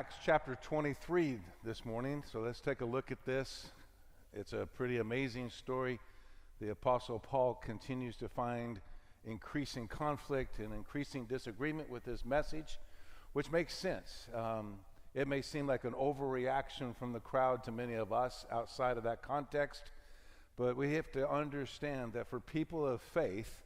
Acts chapter 23 this morning, so let's take a look at this. It's a pretty amazing story. The Apostle Paul continues to find increasing conflict and increasing disagreement with this message, which makes sense. It may seem like an overreaction from the crowd to many of us outside of that context, but we have to understand that for people of faith,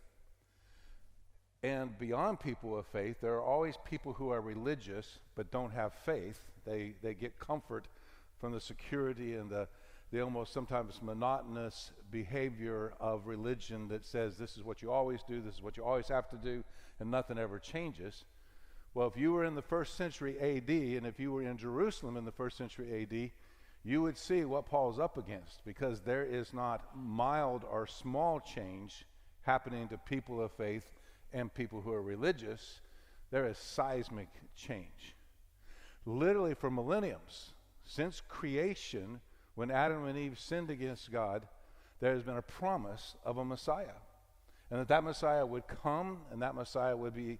and beyond people of faith, there are always people who are religious but don't have faith. They get comfort from the security and the almost sometimes monotonous behavior of religion that says this is what you always do, this is what you always have to do, and nothing ever changes. Well, if you were in the first century AD, and if you were in Jerusalem in the first century AD, you would see what Paul's up against, because there is not mild or small change happening to people of faith and people who are religious. There is seismic change. Literally for millenniums, since creation, when Adam and Eve sinned against God, there has been a promise of a Messiah. And that Messiah would come, and that Messiah would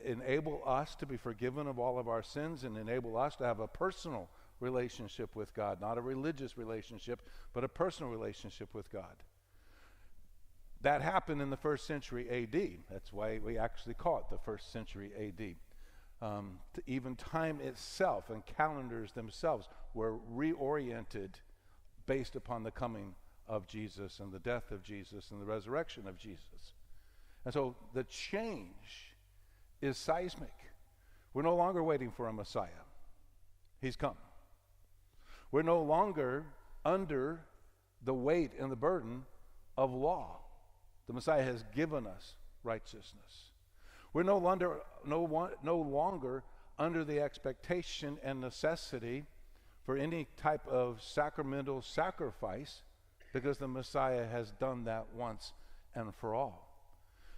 enable us to be forgiven of all of our sins and enable us to have a personal relationship with God, not a religious relationship, but a personal relationship with God. That happened in the first century AD. That's why we actually call it the first century AD. Even time itself and calendars themselves were reoriented based upon the coming of Jesus and the death of Jesus and the resurrection of Jesus. And so the change is seismic. We're no longer waiting for a Messiah. He's come. We're no longer under the weight and the burden of law. The Messiah has given us righteousness. We're no longer under the expectation and necessity for any type of sacramental sacrifice, because the Messiah has done that once and for all.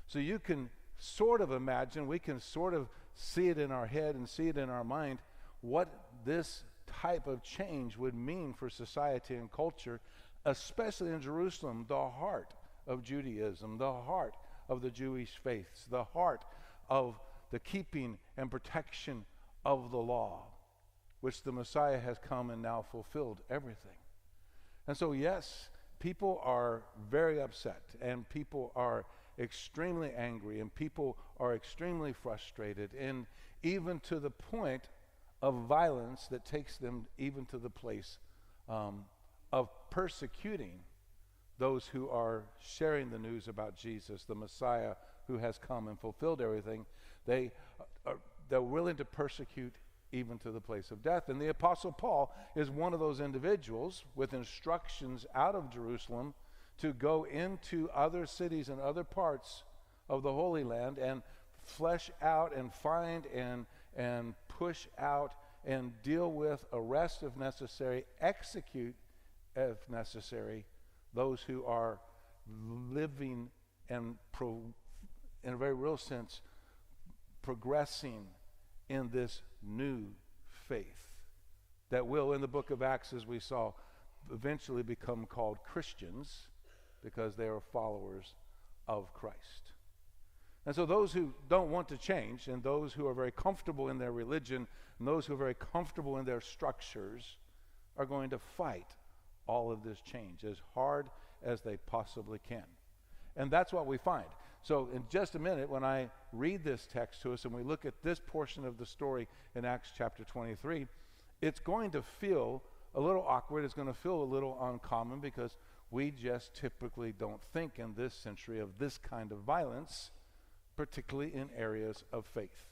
So you can sort of imagine, we can sort of see it in our head and see it in our mind, what this type of change would mean for society and culture, especially in Jerusalem, the heart of Judaism, the heart of the Jewish faiths, the heart of the keeping and protection of the law, which the Messiah has come and now fulfilled everything. And so yes, people are very upset, and people are extremely angry, and people are extremely frustrated, and even to the point of violence that takes them even to the place of persecuting those who are sharing the news about Jesus, the Messiah who has come and fulfilled everything. They're willing to persecute even to the place of death. And the Apostle Paul is one of those individuals with instructions out of Jerusalem to go into other cities and other parts of the Holy Land and flesh out and find and push out and deal with, arrest if necessary, execute if necessary, those who are living and in a very real sense progressing in this new faith that will, in the book of Acts, as we saw, eventually become called Christians, because they are followers of Christ. And so those who don't want to change, and those who are very comfortable in their religion, and those who are very comfortable in their structures, are going to fight all of this change as hard as they possibly can. And that's what we find. So in just a minute, when I read this text to us and we look at this portion of the story in Acts chapter 23, it's going to feel a little awkward. It's going to feel a little uncommon, because we just typically don't think in this century of this kind of violence, particularly in areas of faith.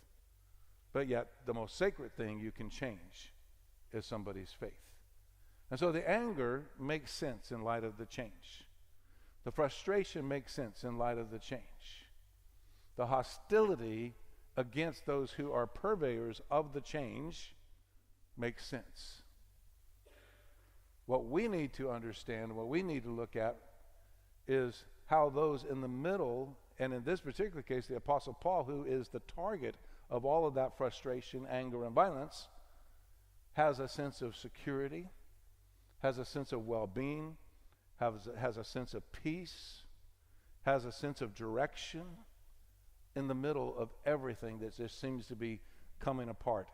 But yet, the most sacred thing you can change is somebody's faith. And so the anger makes sense in light of the change. The frustration makes sense in light of the change. The hostility against those who are purveyors of the change makes sense. What we need to understand, what we need to look at, is how those in the middle, and in this particular case, the Apostle Paul, who is the target of all of that frustration, anger, and violence, has a sense of security, has a sense of well-being, has a sense of peace, has a sense of direction in the middle of everything that just seems to be coming apart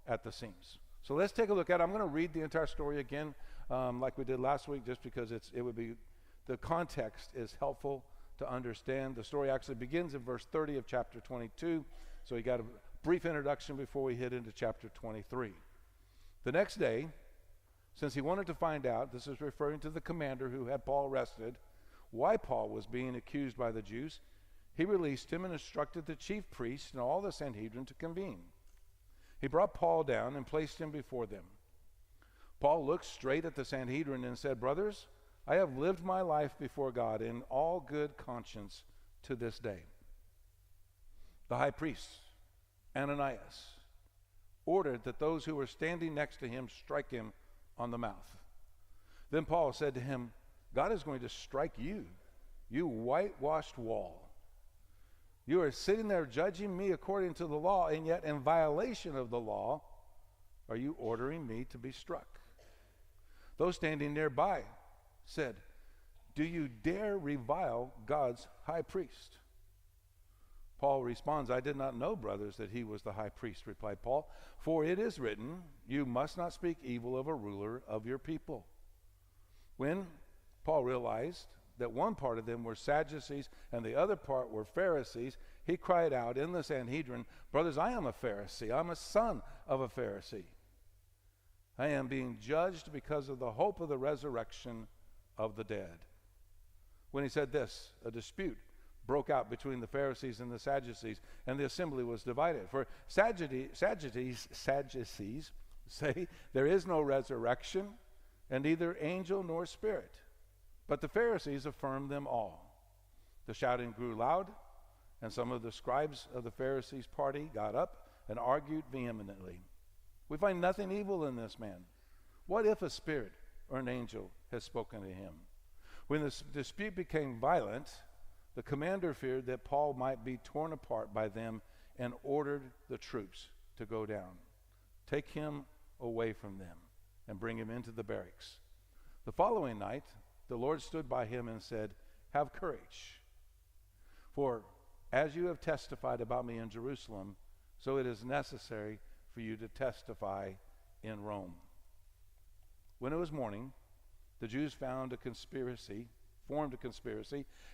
at the seams. So let's take a look at it. I'm going to read the entire story again, like we did last week, just because the context is helpful to understand. The story actually begins in verse 30 of chapter 22. So you got a brief introduction before we hit into chapter 23. The next day, since he wanted to find out, this is referring to the commander who had Paul arrested, why Paul was being accused by the Jews, he released him and instructed the chief priests and all the Sanhedrin to convene. He brought Paul down and placed him before them. Paul looked straight at the Sanhedrin and said, "Brothers, I have lived my life before God in all good conscience to this day." The high priest, Ananias, ordered that those who were standing next to him strike him on the mouth. Then Paul said to him, "God is going to strike you, you whitewashed wall. You are sitting there judging me according to the law, and yet in violation of the law are you ordering me to be struck?" Those standing nearby said, "Do you dare revile God's high priest?" Paul responds, "I did not know, brothers, that he was the high priest," replied Paul, "for it is written, you must not speak evil of a ruler of your people." When Paul realized that one part of them were Sadducees and the other part were Pharisees, he cried out in the Sanhedrin, "Brothers, I am a Pharisee. I'm a son of a Pharisee. I am being judged because of the hope of the resurrection of the dead." When he said this, a dispute broke out between the Pharisees and the Sadducees, and the assembly was divided. For Sadducees say there is no resurrection, and neither angel nor spirit. But the Pharisees affirmed them all. The shouting grew loud, and some of the scribes of the Pharisees' party got up and argued vehemently. "We find nothing evil in this man. What if a spirit or an angel has spoken to him?" When the dispute became violent, the commander feared that Paul might be torn apart by them and ordered the troops to go down, take him away from them, and bring him into the barracks. The following night, the Lord stood by him and said, "Have courage, for as you have testified about me in Jerusalem, so it is necessary for you to testify in Rome." When it was morning, the Jews formed a conspiracy,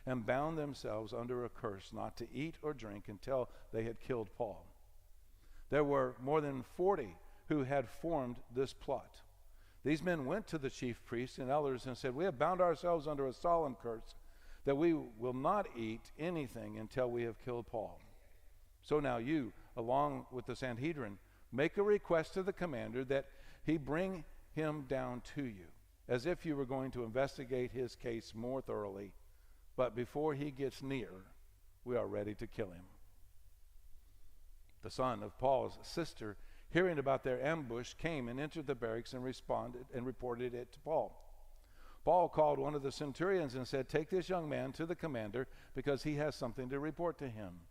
and bound themselves under a curse not to eat or drink until they had killed Paul. There were more than 40 who had formed this plot. These men went to the chief priests and elders and said, "We have bound ourselves under a solemn curse that we will not eat anything until we have killed Paul. So now you, along with the Sanhedrin, make a request to the commander that he bring him down to you, as if you were going to investigate his case more thoroughly. But before he gets near, we are ready to kill him." The son of Paul's sister, hearing about their ambush, came and entered the barracks and reported it to Paul. Paul called one of the centurions and said, "Take this young man to the commander, because he has something to report to him."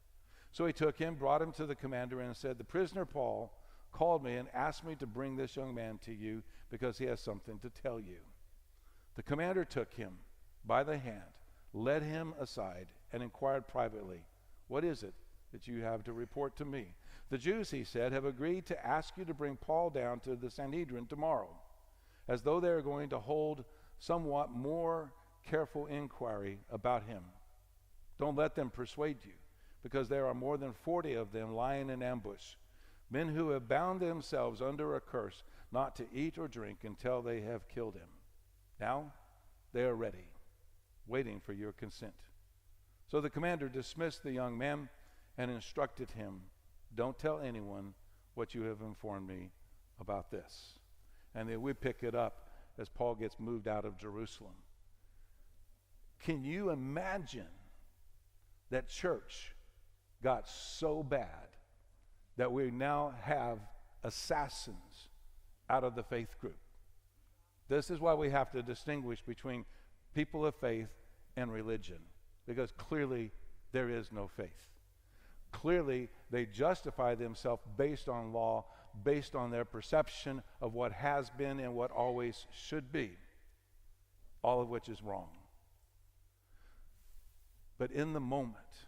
So he took him, brought him to the commander, and said, "The prisoner Paul called me and asked me to bring this young man to you because he has something to tell you." The commander took him by the hand, led him aside, and inquired privately, "What is it that you have to report to me?" "The Jews," he said, "have agreed to ask you to bring Paul down to the Sanhedrin tomorrow, as though they are going to hold somewhat more careful inquiry about him. Don't let them persuade you, because there are more than 40 of them lying in ambush, men who have bound themselves under a curse not to eat or drink until they have killed him. Now they are ready, waiting for your consent." So the commander dismissed the young man and instructed him, "Don't tell anyone what you have informed me about this." And then we pick it up as Paul gets moved out of Jerusalem. Can you imagine that church got so bad that we now have assassins out of the faith group? This is why we have to distinguish between people of faith and religion, because clearly there is no faith. Clearly they justify themselves based on law, based on their perception of what has been and what always should be, all of which is wrong. But in the moment,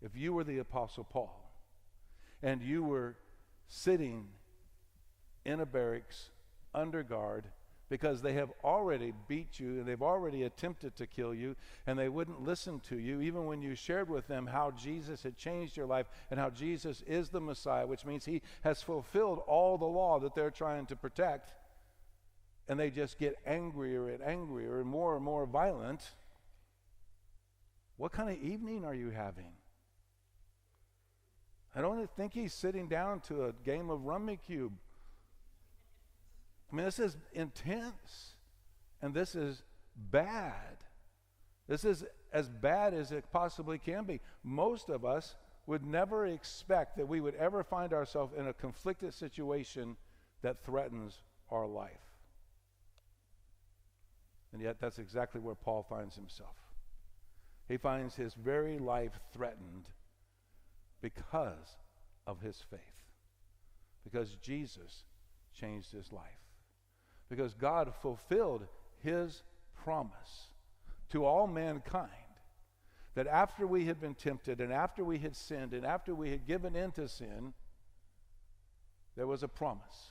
if you were the Apostle Paul and you were sitting in a barracks, under guard, because they have already beat you and they've already attempted to kill you, and they wouldn't listen to you, even when you shared with them how Jesus had changed your life and how Jesus is the Messiah, which means he has fulfilled all the law that they're trying to protect, and they just get angrier and angrier and more violent. What kind of evening are you having? I don't think he's sitting down to a game of Rummy Cube. I mean, this is intense, and this is bad. This is as bad as it possibly can be. Most of us would never expect that we would ever find ourselves in a conflicted situation that threatens our life. And yet that's exactly where Paul finds himself. He finds his very life threatened because of his faith. Because Jesus changed his life. Because God fulfilled his promise to all mankind that after we had been tempted and after we had sinned and after we had given in to sin, there was a promise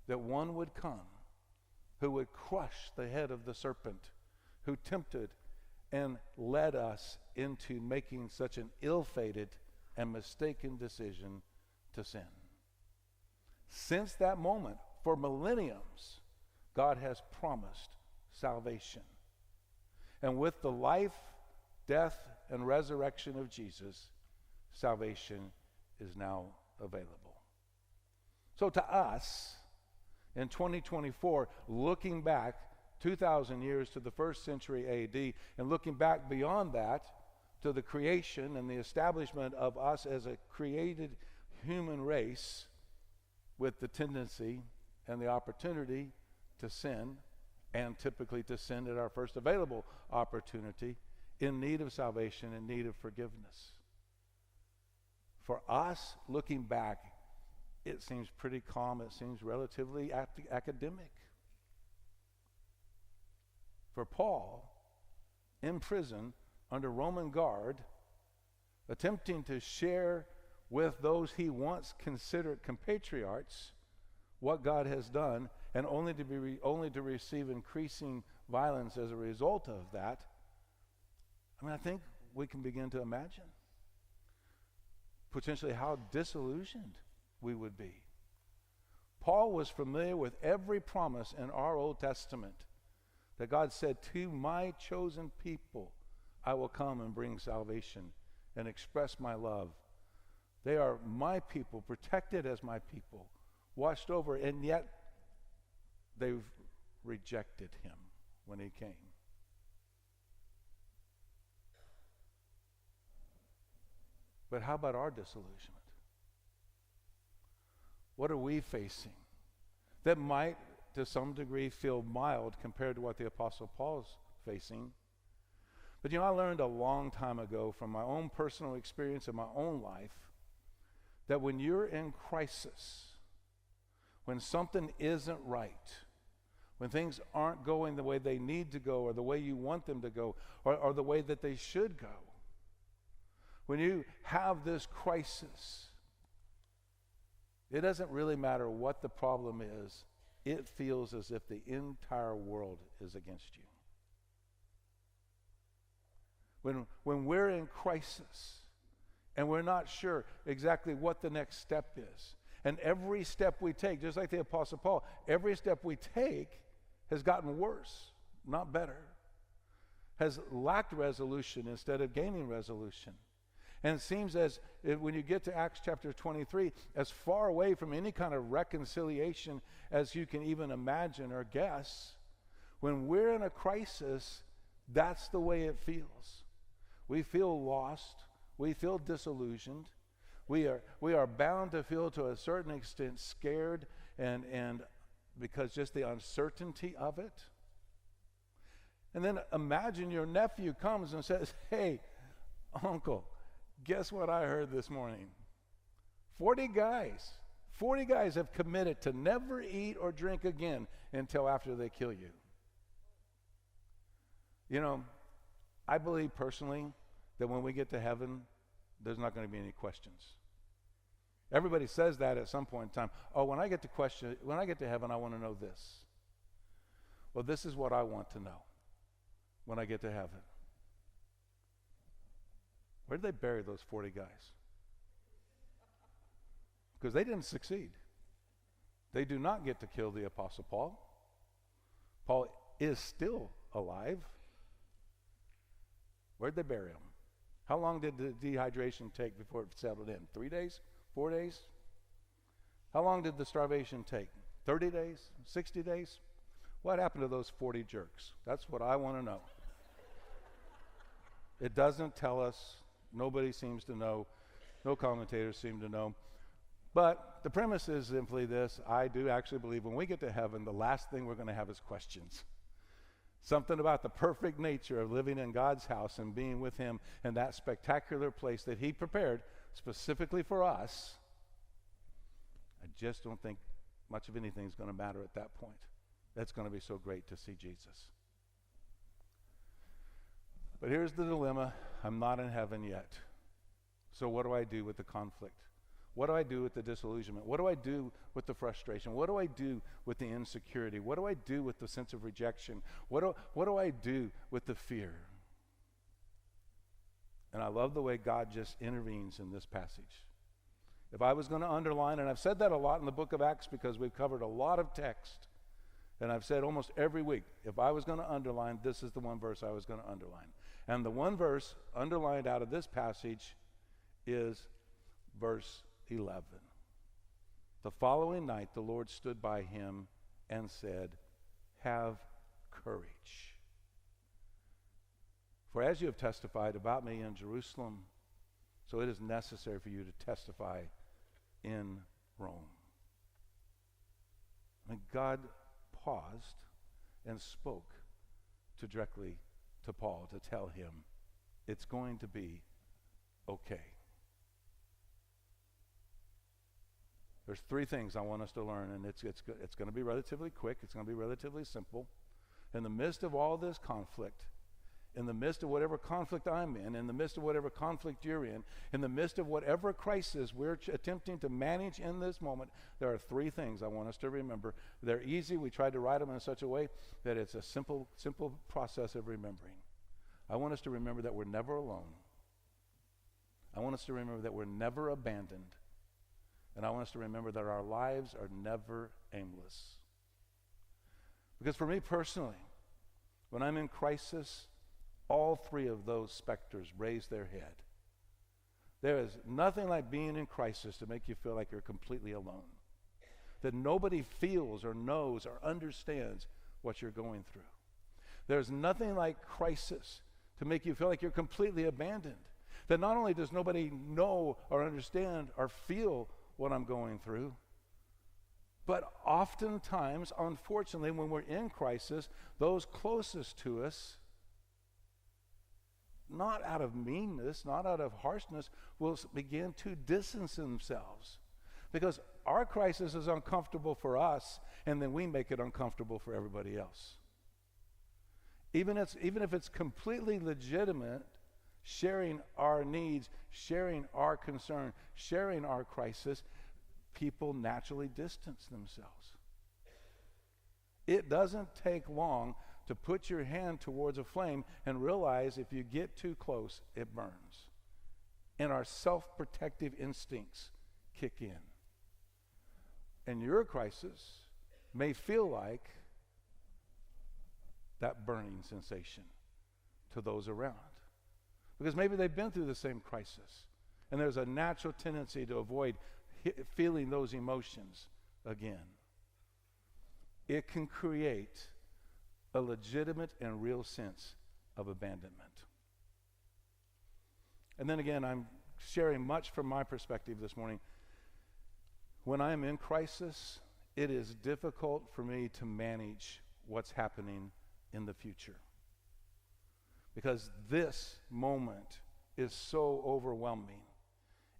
that one would come who would crush the head of the serpent, who tempted and led us into making such an ill-fated and mistaken decision to sin. Since that moment, for millenniums, God has promised salvation. And with the life, death, and resurrection of Jesus, salvation is now available. So to us, in 2024, looking back 2,000 years to the first century AD, and looking back beyond that to the creation and the establishment of us as a created human race with the tendency and the opportunity to sin, and typically to sin at our first available opportunity, in need of salvation, in need of forgiveness. For us, looking back, it seems pretty calm, it seems relatively academic. For Paul, in prison, under Roman guard, attempting to share with those he once considered compatriots what God has done, and only to receive increasing violence as a result of that, I mean, I think we can begin to imagine potentially how disillusioned we would be. Paul was familiar with every promise in our Old Testament that God said, to my chosen people, I will come and bring salvation and express my love. They are my people, protected as my people, watched over, and yet they've rejected him when he came. But how about our disillusionment? What are we facing that might, to some degree, feel mild compared to what the Apostle Paul's facing? But I learned a long time ago from my own personal experience in my own life that when you're in crisis, when something isn't right, when things aren't going the way they need to go or the way you want them to go or the way that they should go, when you have this crisis, it doesn't really matter what the problem is. It feels as if the entire world is against you. When we're in crisis and we're not sure exactly what the next step is, and every step we take, just like the Apostle Paul, every step we take has gotten worse, not better, has lacked resolution instead of gaining resolution. And it seems as when you get to Acts chapter 23, as far away from any kind of reconciliation as you can even imagine or guess, when we're in a crisis, that's the way it feels. We feel lost. We feel disillusioned. We are bound to feel, to a certain extent, scared and because just the uncertainty of it. And then imagine your nephew comes and says, hey, uncle, guess what I heard this morning? 40 guys have committed to never eat or drink again until after they kill you. I believe personally that when we get to heaven, there's not going to be any questions. Everybody says that at some point in time. Oh, when I get to heaven, I want to know this. Well, this is what I want to know when I get to heaven. Where did they bury those 40 guys? Because they didn't succeed. They do not get to kill the Apostle Paul. Paul is still alive. Where'd they bury him? How long did the dehydration take before it settled in? 3 days? 4 days? How long did the starvation take? 30 days? 60 days? What happened to those 40 jerks? That's what I want to know. It doesn't tell us. Nobody seems to know. No commentators seem to know. But the premise is simply this. I do actually believe when we get to heaven, the last thing we're going to have is questions. Something about the perfect nature of living in God's house and being with him in that spectacular place that he prepared specifically for us. I just don't think much of anything is going to matter at that point. It's going to be so great to see Jesus. But here's the dilemma. I'm not in heaven yet. So what do I do with the conflict? What do I do with the disillusionment? What do I do with the frustration? What do I do with the insecurity? What do I do with the sense of rejection? What do I do with the fear? And I love the way God just intervenes in this passage. If I was going to underline, and I've said that a lot in the book of Acts because we've covered a lot of text, and I've said almost every week, if I was going to underline, this is the one verse I was going to underline. And the one verse underlined out of this passage is verse 11. The following night, the Lord stood by him and said, "Have courage. For as you have testified about me in Jerusalem, so it is necessary for you to testify in Rome." And God paused and spoke directly to Paul to tell him, it's going to be okay. There's 3 things I want us to learn, and it's going to be relatively quick. It's going to be relatively simple. In the midst of all this conflict, in the midst of whatever conflict I'm in the midst of whatever conflict you're in the midst of whatever crisis we're attempting to manage in this moment, there are 3 things I want us to remember. They're easy. We tried to write them in such a way that it's a simple process of remembering. I want us to remember that we're never alone. I want us to remember that we're never abandoned. And I want us to remember that our lives are never aimless. Because for me personally, when I'm in crisis, all 3 of those specters raise their head. There is nothing like being in crisis to make you feel like you're completely alone. That nobody feels or knows or understands what you're going through. There's nothing like crisis to make you feel like you're completely abandoned. That not only does nobody know or understand or feel what I'm going through, but oftentimes, unfortunately, when we're in crisis, those closest to us, not out of meanness, not out of harshness, will begin to distance themselves. Because our crisis is uncomfortable for us, and then we make it uncomfortable for everybody else. Even if it's completely legitimate, sharing our needs, sharing our concern, sharing our crisis, people naturally distance themselves. It doesn't take long to put your hand towards a flame and realize if you get too close, it burns. And our self-protective instincts kick in. And your crisis may feel like that burning sensation to those around. Because maybe they've been through the same crisis. And there's a natural tendency to avoid feeling those emotions again. It can create a legitimate and real sense of abandonment. And then again, I'm sharing much from my perspective this morning. When I'm in crisis, it is difficult for me to manage what's happening in the future. Because this moment is so overwhelming.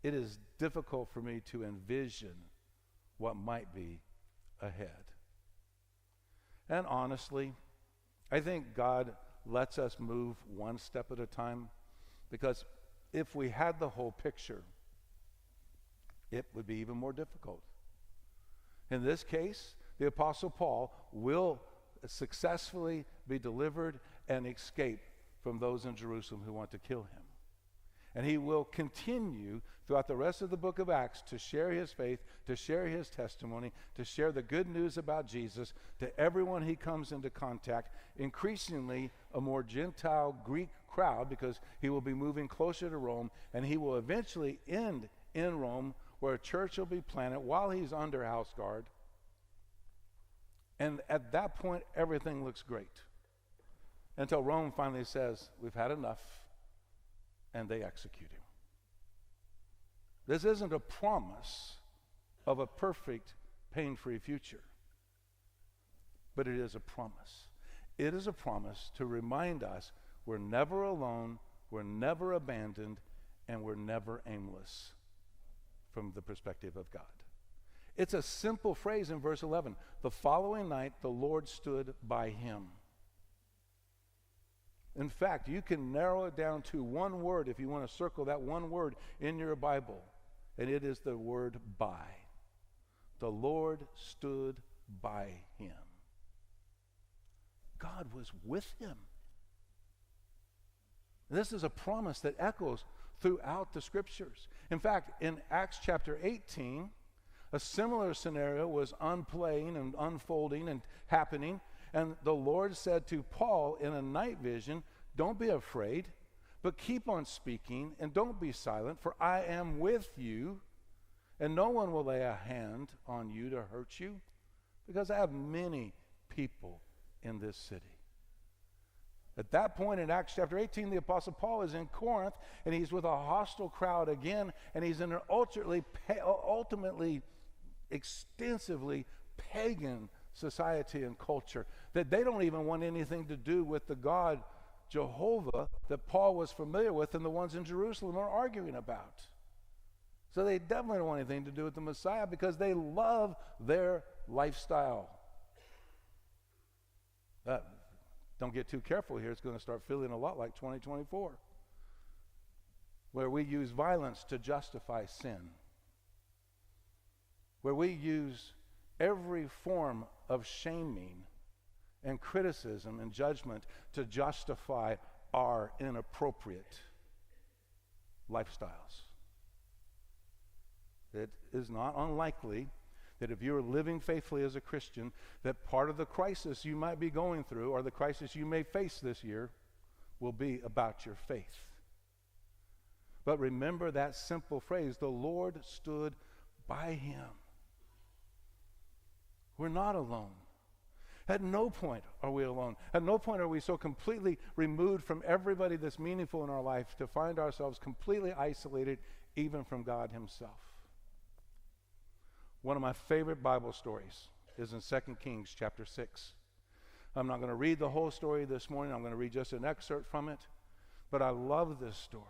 It is difficult for me to envision what might be ahead. And honestly, I think God lets us move one step at a time, because if we had the whole picture, it would be even more difficult. In this case, the Apostle Paul will successfully be delivered and escape from those in Jerusalem who want to kill him. And he will continue throughout the rest of the book of Acts to share his faith, to share his testimony, to share the good news about Jesus to everyone he comes into contact, increasingly a more Gentile Greek crowd, because he will be moving closer to Rome, and he will eventually end in Rome, where a church will be planted while he's under house guard. And at that point, everything looks great, until Rome finally says, we've had enough, and they execute him. This isn't a promise of a perfect, pain-free future, but it is a promise. It is a promise to remind us we're never alone, we're never abandoned, and we're never aimless from the perspective of God. It's a simple phrase in verse 11. The following night, the Lord stood by him. In fact, you can narrow it down to one word if you want to circle that one word in your Bible, and it is the word by. The Lord stood by him. God was with him. This is a promise that echoes throughout the scriptures. In fact, in Acts chapter 18, a similar scenario was unplaying and unfolding and happening. And the Lord said to Paul in a night vision, don't be afraid, but keep on speaking and don't be silent, for I am with you, and no one will lay a hand on you to hurt you, because I have many people in this city. At that point in Acts chapter 18, the Apostle Paul is in Corinth, and he's with a hostile crowd again, and he's in an ultimately extensively pagan society and culture that they don't even want anything to do with the God Jehovah that Paul was familiar with and the ones in Jerusalem are arguing about. So they definitely don't want anything to do with the Messiah because they love their lifestyle. Don't get too careful here. It's going to start feeling a lot like 2024, where we use violence to justify sin, where we use every form of shaming and criticism and judgment to justify our inappropriate lifestyles. It is not unlikely that if you're living faithfully as a Christian, that part of the crisis you might be going through or the crisis you may face this year will be about your faith. But remember that simple phrase, the Lord stood by him. We're not alone. At no point are we alone. At no point are we so completely removed from everybody that's meaningful in our life to find ourselves completely isolated even from God himself. One of my favorite Bible stories is in 2 Kings chapter 6. I'm not going to read the whole story this morning. I'm going to read just an excerpt from it. But I love this story.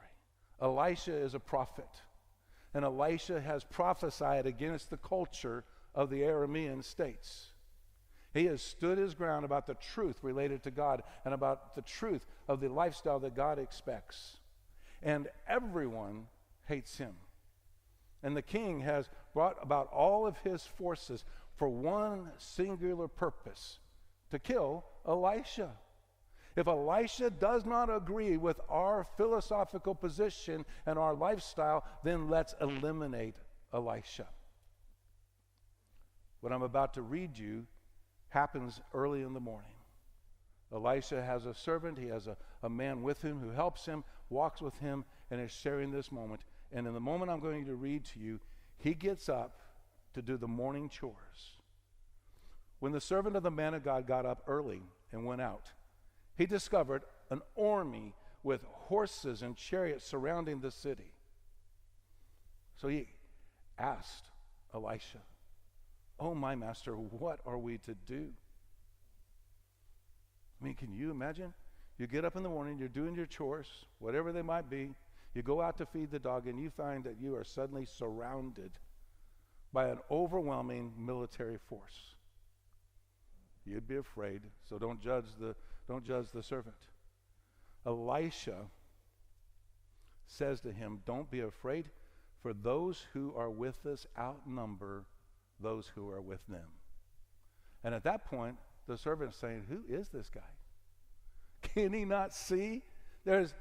Elisha is a prophet. And Elisha has prophesied against the culture of the Aramean states. He has stood his ground about the truth related to God and about the truth of the lifestyle that God expects. And everyone hates him. And the king has brought about all of his forces for one singular purpose, to kill Elisha. If Elisha does not agree with our philosophical position and our lifestyle, then let's eliminate Elisha. What I'm about to read you happens early in the morning. Elisha has a servant. He has a man with him who helps him, walks with him, and is sharing this moment. And in the moment I'm going to read to you, he gets up to do the morning chores. When the servant of the man of God got up early and went out, he discovered an army with horses and chariots surrounding the city. So he asked Elisha, "Oh, my master, what are we to do?" I mean, can you imagine? You get up in the morning, you're doing your chores, whatever they might be. You go out to feed the dog, and you find that you are suddenly surrounded by an overwhelming military force. You'd be afraid, so don't judge the servant. Elisha says to him, "Don't be afraid, For those who are with us outnumber those who are with them. And at that point, the servant's saying, who is this guy? Can he not see? There's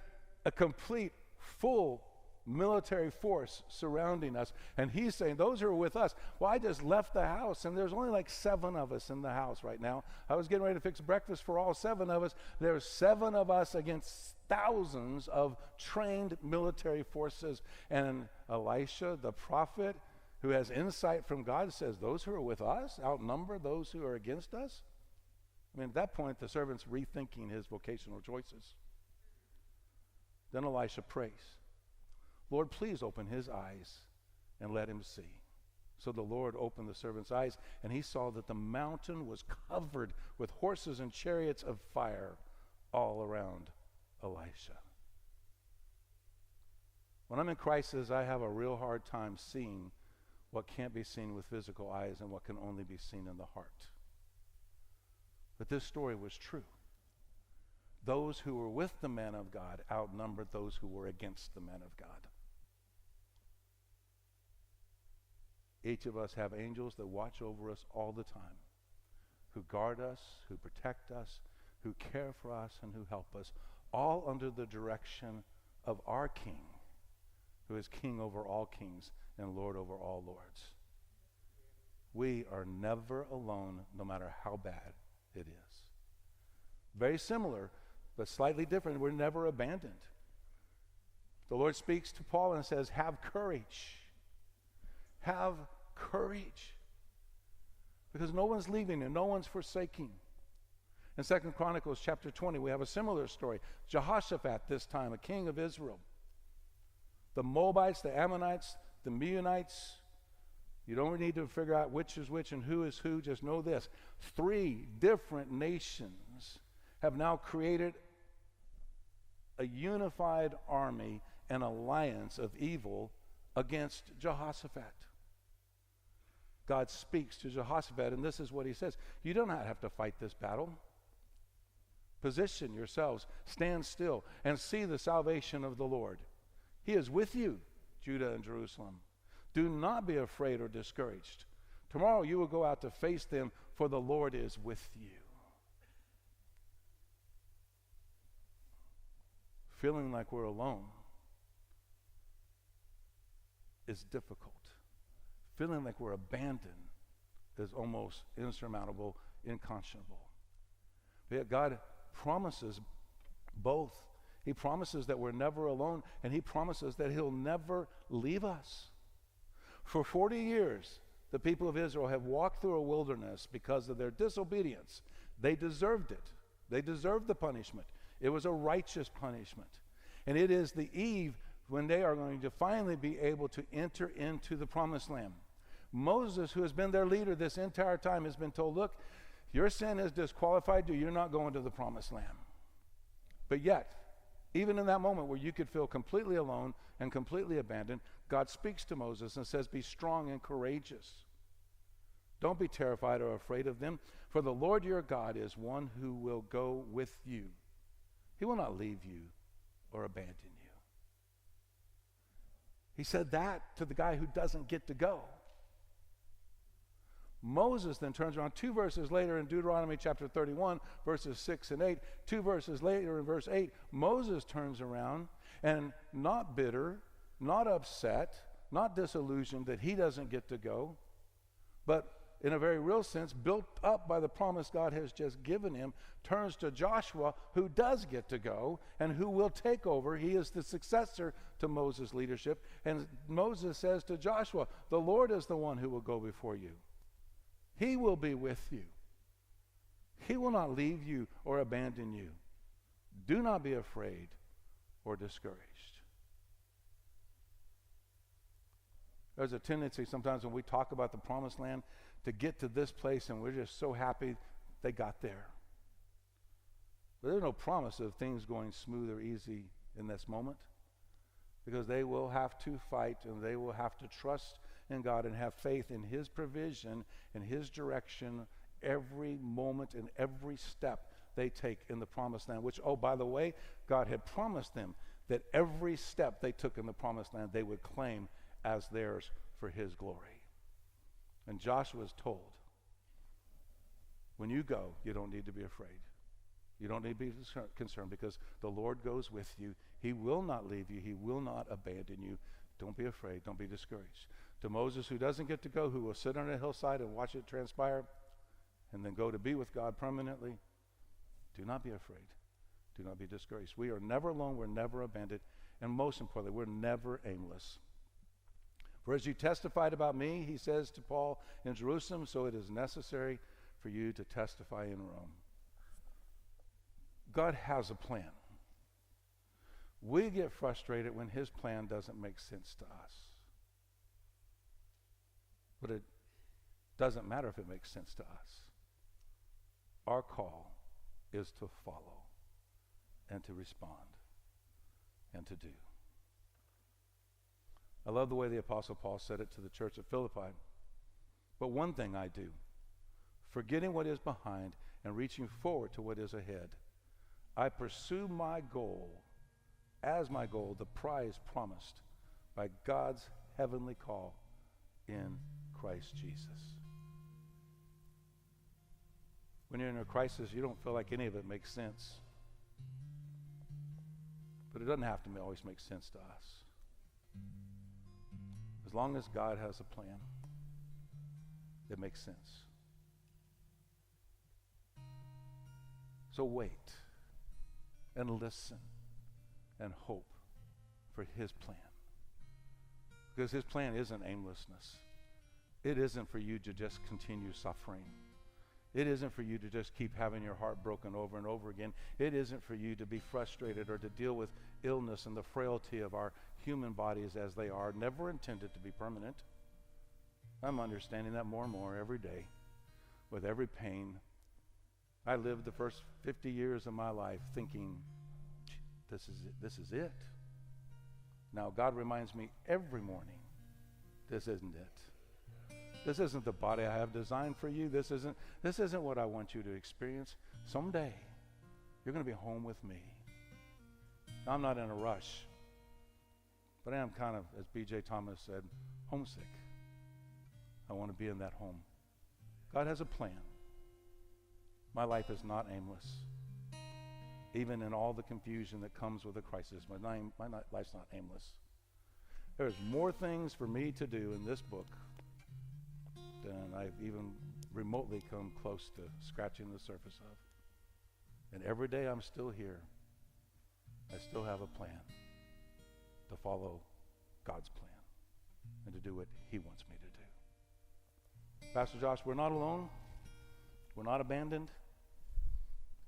a complete, full military force surrounding us. And he's saying, those who are with us, well, I just left the house, and there's only like 7 of us in the house right now. I was getting ready to fix breakfast for all 7 of us. There's 7 of us against thousands of trained military forces. And Elisha, the prophet, who has insight from God, says, those who are with us outnumber those who are against us? I mean, at that point, the servant's rethinking his vocational choices. Then Elisha prays, Lord, please open his eyes and let him see. So the Lord opened the servant's eyes, and he saw that the mountain was covered with horses and chariots of fire all around Elisha. When I'm in crisis, I have a real hard time seeing what can't be seen with physical eyes and what can only be seen in the heart. But this story was true. Those who were with the man of God outnumbered those who were against the man of God. Each of us have angels that watch over us all the time, who guard us, who protect us, who care for us, and who help us, all under the direction of our King, who is King over all kings and Lord over all lords. We are never alone, no matter how bad it is. Very similar, but slightly different. We're never abandoned. The Lord speaks to Paul and says, have courage. Have courage. Because no one's leaving and no one's forsaking. In 2 Chronicles chapter 20, we have a similar story. Jehoshaphat, this time, a king of Israel. The Moabites, the Ammonites, the Meunites. You don't need to figure out which is which and who is who. Just know this. 3 different nations have now created a unified army and alliance of evil against Jehoshaphat. God speaks to Jehoshaphat, and this is what he says. You do not have to fight this battle. Position yourselves, stand still, and see the salvation of the Lord. He is with you, Judah and Jerusalem. Do not be afraid or discouraged. Tomorrow you will go out to face them, for the Lord is with you. Feeling like we're alone is difficult. Feeling like we're abandoned is almost insurmountable, inconscionable. But yet God promises both. He promises that we're never alone, and he promises that he'll never leave us. For 40 years, the people of Israel have walked through a wilderness because of their disobedience. They deserved it. They deserved the punishment. It was a righteous punishment. And it is the eve when they are going to finally be able to enter into the promised land. Moses, who has been their leader this entire time, has been told, look, your sin has disqualified you. You're not going to the promised land. But yet, even in that moment where you could feel completely alone and completely abandoned, God speaks to Moses and says, be strong and courageous. Don't be terrified or afraid of them, for the Lord your God is one who will go with you. He will not leave you or abandon you. He said that to the guy who doesn't get to go. Moses then turns around 2 verses later in Deuteronomy chapter 31, verses 6 and 8. 2 verses later in verse 8, Moses turns around and not bitter, not upset, not disillusioned that he doesn't get to go, but in a very real sense, built up by the promise God has just given him, turns to Joshua, who does get to go and who will take over. He is the successor to Moses' leadership. And Moses says to Joshua, the Lord is the one who will go before you. He will be with you. He will not leave you or abandon you. Do not be afraid or discouraged. There's a tendency sometimes when we talk about the promised land to get to this place and we're just so happy they got there. But there's no promise of things going smooth or easy in this moment, because they will have to fight and they will have to trust in God and have faith in his provision and his direction every moment and every step they take in the promised land, which, oh, by the way, God had promised them that every step they took in the promised land they would claim as theirs for his glory. And Joshua is told, when you go, you don't need to be afraid. You don't need to be concerned because the Lord goes with you. He will not leave you. He will not abandon you. Don't be afraid. Don't be discouraged. To Moses, who doesn't get to go, who will sit on a hillside and watch it transpire and then go to be with God permanently, do not be afraid. Do not be discouraged. We are never alone. We're never abandoned. And most importantly, we're never aimless. For as you testified about me, he says to Paul in Jerusalem, so it is necessary for you to testify in Rome. God has a plan. We get frustrated when his plan doesn't make sense to us. But it doesn't matter if it makes sense to us. Our call is to follow and to respond and to do. I love the way the Apostle Paul said it to the church at Philippi. But one thing I do, forgetting what is behind and reaching forward to what is ahead, I pursue my goal, as my goal, the prize promised by God's heavenly call in Christ Jesus. When you're in a crisis, you don't feel like any of it makes sense. But it doesn't have to always make sense to us. As long as God has a plan, it makes sense. So wait and listen and hope for his plan. Because his plan isn't aimlessness. It isn't for you to just continue suffering. It isn't for you to just keep having your heart broken over and over again. It isn't for you to be frustrated or to deal with illness and the frailty of our human bodies as they are, never intended to be permanent. I'm understanding that more and more every day with every pain. I lived the first 50 years of my life thinking, this is it. Now God reminds me every morning, this isn't it. This isn't the body I have designed for you. This isn't what I want you to experience. Someday, you're going to be home with me. Now, I'm not in a rush, but I am kind of, as B.J. Thomas said, homesick. I want to be in that home. God has a plan. My life is not aimless. Even in all the confusion that comes with a crisis, my life's not aimless. There's more things for me to do in this book than I've even remotely come close to scratching the surface of. And every day I'm still here. I still have a plan to follow God's plan and to do what he wants me to do. Pastor Josh, we're not alone. We're not abandoned.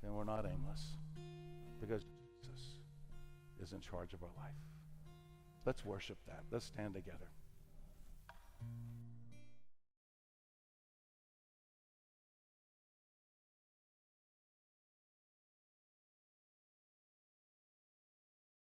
And we're not aimless. Because Jesus is in charge of our life. Let's worship that. Let's stand together.